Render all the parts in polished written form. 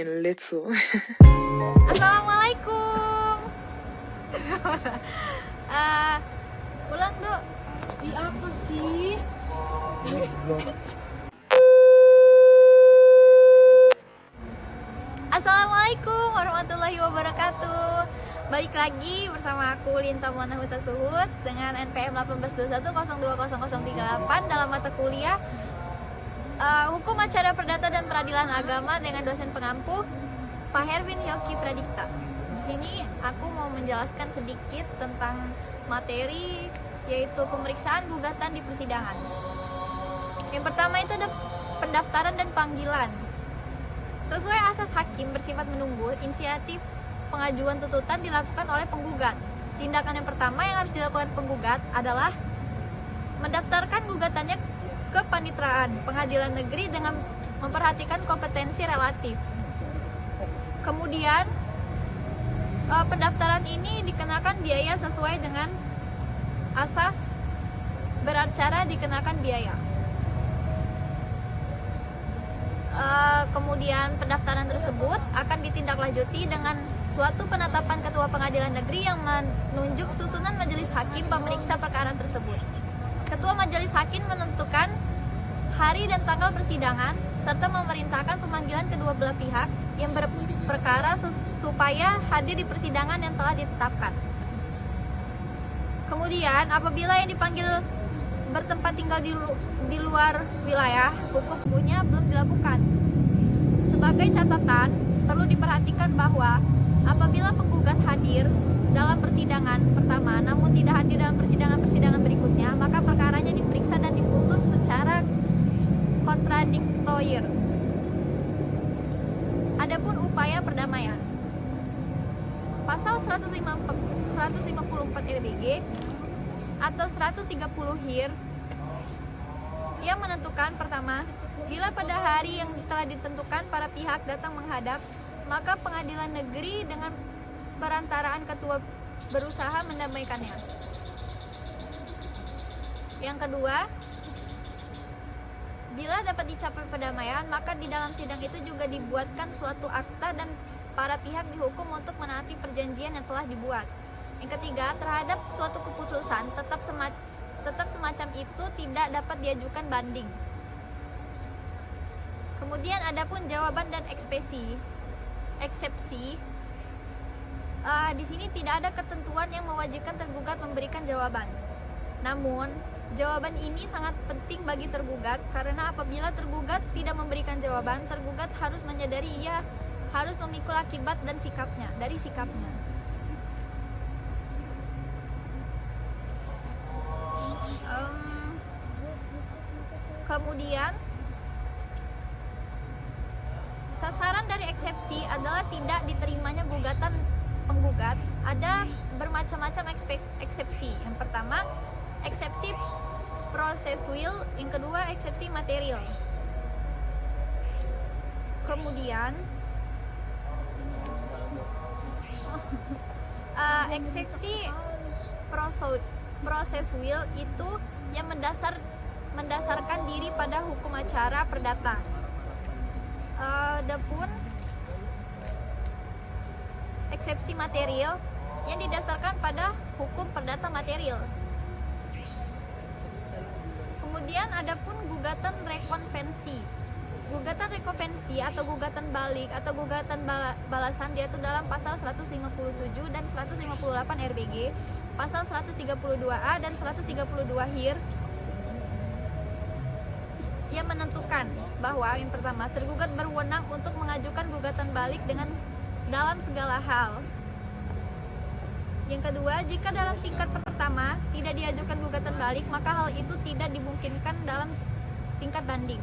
in little. Assalamualaikum. Pulang tuh. Apa sih? Assalamualaikum warahmatullahi wabarakatuh. Balik lagi bersama aku Linta Mona Huta Suhud dengan NPM 1821020038 dalam mata kuliah Hukum Acara Perdata dan Peradilan Agama dengan dosen pengampu Pak Herwin Yoki Pradipta. Di sini aku mau menjelaskan sedikit tentang materi, yaitu pemeriksaan gugatan di persidangan. Yang pertama itu ada pendaftaran dan panggilan. Sesuai asas hakim bersifat menunggu, inisiatif pengajuan tuntutan dilakukan oleh penggugat. Tindakan yang pertama yang harus dilakukan penggugat adalah mendaftarkan gugatannya ke Paniteraan Pengadilan Negeri dengan memperhatikan kompetensi relatif. Kemudian pendaftaran ini dikenakan biaya sesuai dengan asas beracara dikenakan biaya. Kemudian pendaftaran tersebut akan ditindaklanjuti dengan suatu penetapan Ketua Pengadilan Negeri yang menunjuk susunan majelis hakim pemeriksa perkara tersebut. Ketua majelis hakim menentukan hari dan tanggal persidangan serta memerintahkan pemanggilan kedua belah pihak yang berperkara supaya hadir di persidangan yang telah ditetapkan. Kemudian apabila yang dipanggil bertempat tinggal di luar wilayah hukumnya belum dilakukan. Sebagai catatan, perlu diperhatikan bahwa apabila penggugat hadir dalam persidangan pertama namun tidak hadir dalam persidangan berikutnya, maka perkaranya diperiksa dan diputus secara kontradiktoir. Adapun upaya perdamaian, pasal 154 RBG atau 130 HIR yang menentukan pertama, bila pada hari yang telah ditentukan para pihak datang menghadap, maka pengadilan negeri dengan perantaraan ketua berusaha mendamaikannya. Yang kedua, bila dapat dicapai perdamaian, maka di dalam sidang itu juga dibuatkan suatu akta dan para pihak dihukum untuk menaati perjanjian yang telah dibuat. Yang ketiga, terhadap suatu keputusan tetap semacam itu tidak dapat diajukan banding. Kemudian adapun jawaban dan eksepsi, di sini tidak ada ketentuan yang mewajibkan tergugat memberikan jawaban. Namun, jawaban ini sangat penting bagi tergugat karena apabila tergugat tidak memberikan jawaban, tergugat harus menyadari ia harus memikul akibat dan sikapnya. Kemudian sasaran dari eksepsi adalah tidak diterimanya gugatan penggugat. Ada bermacam-macam eksepsi. Yang pertama, eksepsi prosesual, yang kedua eksepsi material. Kemudian eksepsi prosesual itu yang mendasarkan diri pada hukum acara perdata. Adapun eksepsi material yang didasarkan pada hukum perdata material. Kemudian adapun gugatan rekonvensi. Gugatan rekonvensi atau gugatan balik atau gugatan balasan diatur dalam pasal 157 dan 158 RBG, pasal 132A dan 132 HIR yang menentukan bahwa yang pertama, tergugat berwenang untuk mengajukan gugatan balik dalam segala hal. Yang kedua, jika dalam tingkat pertama tidak diajukan gugatan balik, maka hal itu tidak dimungkinkan dalam tingkat banding.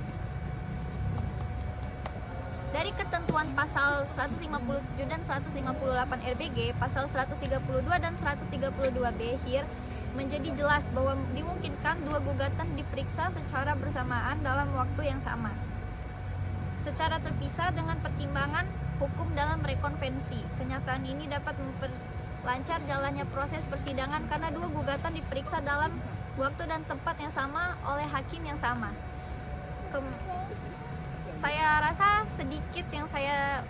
Dari ketentuan pasal 157 dan 158 RBG, pasal 132 dan 132B HIR menjadi jelas bahwa dimungkinkan dua gugatan diperiksa secara bersamaan dalam waktu yang sama, secara terpisah dengan pertimbangan hukum dalam rekonvensi. Kenyataan ini dapat memperlancar jalannya proses persidangan karena dua gugatan diperiksa dalam waktu dan tempat yang sama oleh hakim yang sama. Saya rasa sedikit yang saya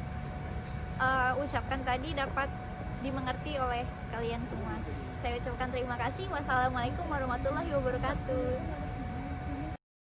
ucapkan tadi dapat dimengerti oleh kalian semua. Saya ucapkan terima kasih. Wassalamualaikum warahmatullahi wabarakatuh.